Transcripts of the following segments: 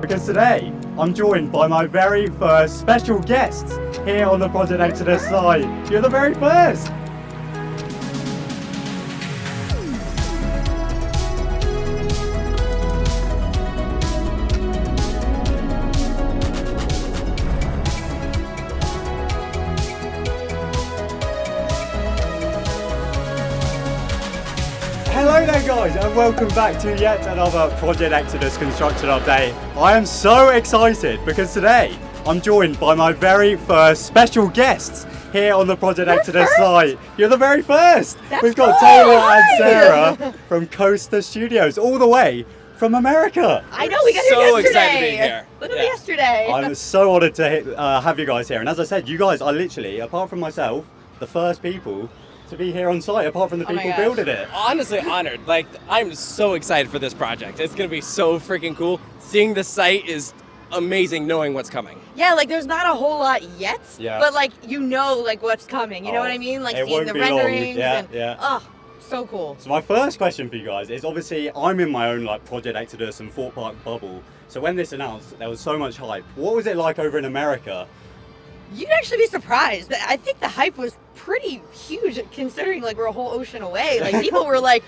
because today I'm joined by my very first special guests here on the Project Exodus site. You're the very first! Hello there guys, and welcome back to yet another Project Exodus construction update. I am so excited because today I'm joined by my very first special guests here on the Project Exodus site. You're the very first! We've got Taylor and Sarah from CoasterStudios, all the way from America. I know, we got here so yesterday. excited to be here. Literally yesterday. I'm so honoured to have you guys here, and as I said, you guys are literally, apart from myself, the first people to be here on site, apart from the Oh my people gosh. building it. Honestly honored. Like, I'm so excited for this project. It's gonna be so freaking cool. Seeing the site is amazing, knowing what's coming. Yeah, like there's not a whole lot yet, Yeah. but like you know like what's coming. You know Oh, what I mean? Like it seeing won't the be long. renderings Yeah, and yeah. oh, so cool. So my first question for you guys is, obviously I'm in my own like Project Exodus and Thorpe Park bubble. So when this announced, there was so much hype. What was it like over in America? You'd actually be surprised. I think the hype was pretty huge considering like we're a whole ocean away. Like people were like,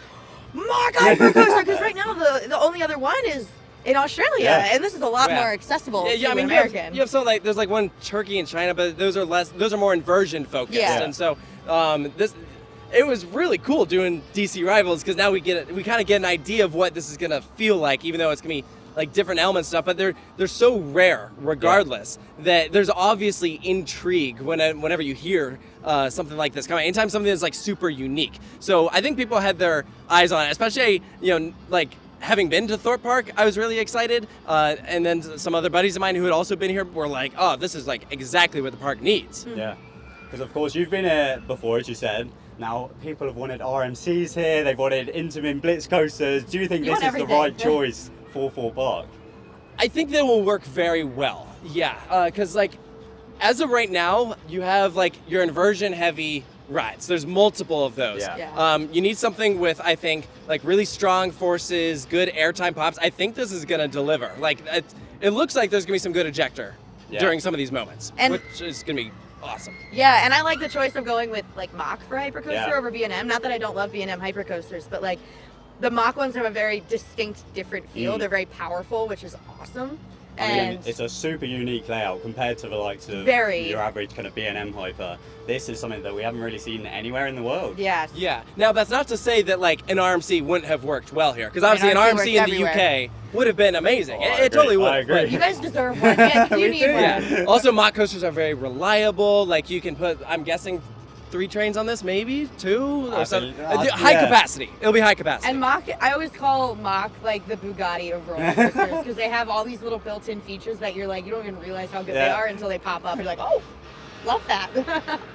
Mack hypercoaster, because right now the only other one is in Australia, Yeah. and this is a lot Yeah. more accessible Yeah, to I mean, American. you have some, like, there's like one Turkey in China, but those are more inversion focused. Yeah. And so it was really cool doing DC Rivals, because now we kind of get an idea of what this is gonna feel like, even though it's gonna be like different elements and stuff, but they're so rare regardless that there's obviously intrigue whenever you hear something like this coming. Anytime something is like super unique. So I think people had their eyes on it, especially, like having been to Thorpe Park, I was really excited. And then some other buddies of mine who had also been here were like, oh, this is like exactly what the park needs. Yeah, because of course you've been here before, as you said. Now people have wanted RMCs here, they've wanted Intamin Blitz coasters. Do you think You this want is the everything. right choice for Thorpe Park? I think they will work very well. Yeah, because like as of right now, you have like your inversion heavy rides. There's multiple of those. Yeah. You need something with, I think, like really strong forces, good airtime pops. I think this is gonna deliver. Like it looks like there's gonna be some good ejector during some of these moments, And- which is gonna be awesome. Yeah, and I like the choice of going with like Mack for hypercoaster Yeah. over B&M. Not that I don't love B&M hypercoasters, but like the Mack ones have a very distinct, different feel. They're very powerful, which is awesome. I mean, And it's a super unique layout compared to the likes of Very. your average kind of B&M hyper. This is something that we haven't really seen anywhere in the world. yes. Yeah. Now that's not to say that like an RMC wouldn't have worked well here, because I mean, obviously an RMC RMC in works the everywhere. UK would have been amazing. Oh, I it agree. totally would. I agree. You guys deserve one. Yeah, you We need do. one. Yeah. Also, Mack coasters are very reliable. Like you can put, I'm guessing, 3 trains on this, maybe 2 or something. High yeah. capacity. It'll be high capacity. And Mack, I always call Mack like the Bugatti of roller coasters because they have all these little built-in features that you're like, you don't even realize how good they Yeah. are until they pop up. You're like, oh, love that.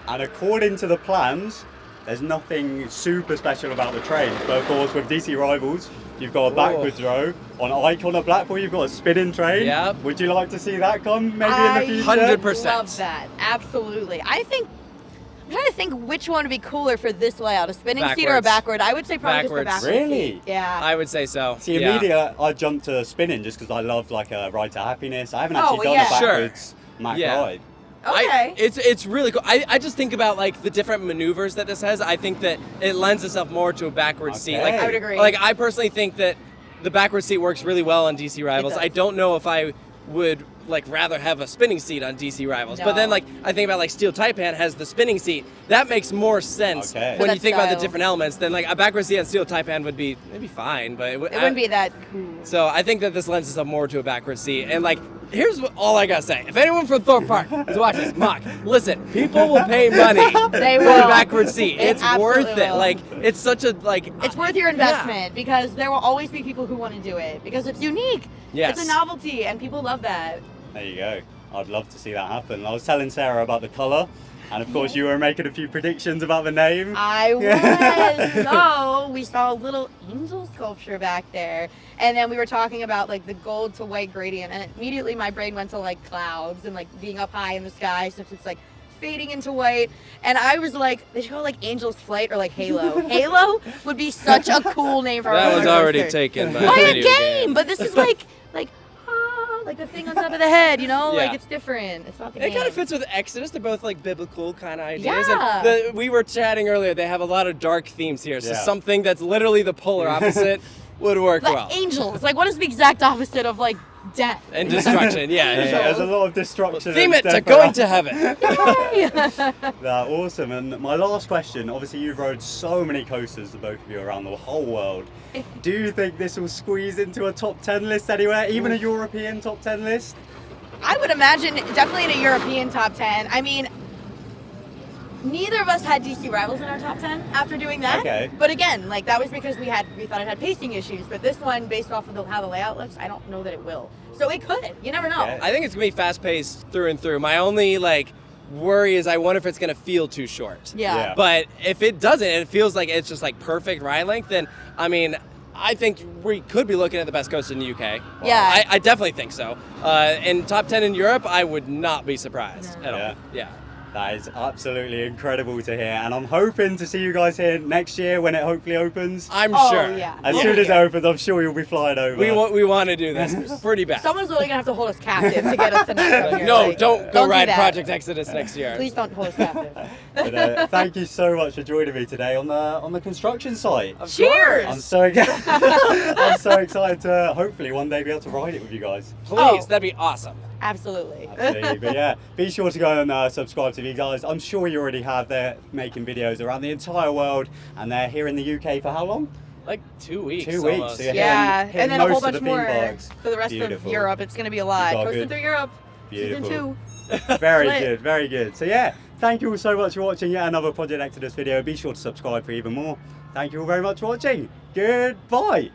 And according to the plans, there's nothing super special about the trains. But of course, with DC Rivals, you've got a backwards row. On Icon of Blackpool, you've got a spinning train. Yep. Would you like to see that come maybe I in the future? 100%. love that. Absolutely. I'm trying to think which one would be cooler for this layout, a spinning seat or a Backwards. backward. I would say probably just Backwards. the backwards Really? seat. Yeah. I would say so. See, yeah. immediately I jumped to spinning just because I love like a ride to happiness. I haven't Oh, actually done yeah. a Sure. backwards Mack Yeah. ride. Okay. It's really cool. I just think about like the different maneuvers that this has. I think that it lends itself more to a backwards seat. Okay. Like I would agree. Like I personally think that the backwards seat works really well on DC Rivals. does. I don't know if I would like rather have a spinning seat on DC Rivals. But then No. like I think about like Steel Taipan has the spinning seat. That makes more sense Okay. For when that you think about the style. different elements. Then like a backwards seat on Steel Taipan would be maybe fine, but it wouldn't be that cool. So I think that this lends itself more to a backwards seat. And like, here's all I gotta say. If anyone from Thorpe Park is watching this, Mack, listen, people will pay money They for will. a backwards seat. They It's worth absolutely it. will. Like, it's such a, like... It's worth your investment because there will always be people who want to do it because it's unique. Yes. It's a novelty and people love that. There you go. I'd love to see that happen. I was telling Sarah about the colour, and of course you were making a few predictions about the name. I was. So we saw a little angel sculpture back there, and then we were talking about like the gold to white gradient, and immediately my brain went to like clouds and like being up high in the sky, since it's like fading into white. And I was like, they should call it like Angel's Flight or like Halo. Halo would be such a cool name for our That was roller already coaster. taken by By a a video game, but this is like thing on top of the head, you know? Yeah. Like, it's different. It's not the It kind game. of fits with Exodus. They're both like biblical kind of ideas. Yeah. And we were chatting earlier. They have a lot of dark themes here. So Yeah. something that's literally the polar opposite would work Like well. angels. Like, what is the exact opposite of, like, death? And destruction. Yeah. Yeah, yeah. there's a lot of destruction. Theme and it to death going around. to heaven. Awesome. And my last question, obviously you've rode so many coasters, the both of you, around the whole world. Do you think this will squeeze into a top 10 list anywhere, even a European top 10 list? I would imagine definitely in a European top 10. I mean, neither of us had DC Rivals in our top 10 after doing that. Okay. But again, like that was because we thought it had pacing issues. But this one, based off of how the layout looks, I don't know that it will. So it could. You never know. Okay. I think it's gonna be fast paced through and through. My only worry is I wonder if it's gonna feel too short. Yeah. But if it doesn't, and it feels like it's just like perfect ride length, then I mean, I think we could be looking at the best coaster in the UK. Yeah. I definitely think so. And top 10 in Europe, I would not be surprised at Yeah. all. Yeah. That is absolutely incredible to hear, and I'm hoping to see you guys here next year when it hopefully opens. I'm Oh, sure. yeah. As Yeah. soon as it opens, I'm sure you'll be flying over. We want to do this pretty bad. Someone's literally gonna have to hold us captive to get us to next year. No, Like, don't go do ride that. Project Exodus next year. Please don't hold us captive. But, thank you so much for joining me today on the construction site. Of Cheers! I'm so I'm so excited to hopefully one day be able to ride it with you guys. Please, Oh. that'd be awesome. Absolutely. Absolutely. But yeah, be sure to go and subscribe to these guys. I'm sure you already have. They're making videos around the entire world, and they're here in the UK for how long? Like 2 weeks. 2 weeks. almost. So you're Yeah, hitting and then a whole most of bunch the theme more parks. for the rest Beautiful. of Europe. It's gonna be a lot. got Coasting good. through Europe, Beautiful. season 2. Very Lit. good, very good. So yeah, thank you all so much for watching yet another Project Exodus video. Be sure to subscribe for even more. Thank you all very much for watching. Goodbye.